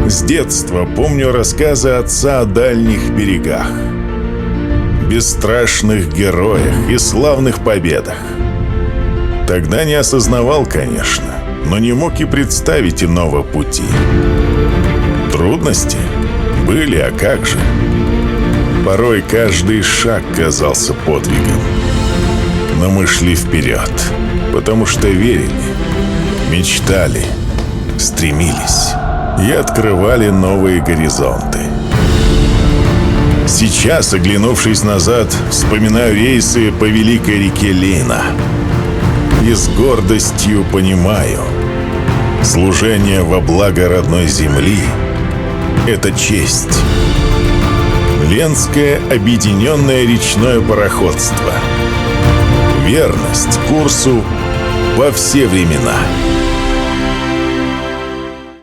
С детства помню рассказы отца о дальних берегах, бесстрашных героях и славных победах. Тогда не осознавал, конечно, но не мог и представить иного пути. Трудности были, а как же? Порой каждый шаг казался подвигом. Но мы шли вперед, потому что верили, мечтали, стремились и открывали новые горизонты. Сейчас, оглянувшись назад, вспоминаю рейсы по великой реке Лейна и с гордостью понимаю, служение во благо родной земли — это честь. Ленское объединенное речное пароходство. Верность курсу во все времена.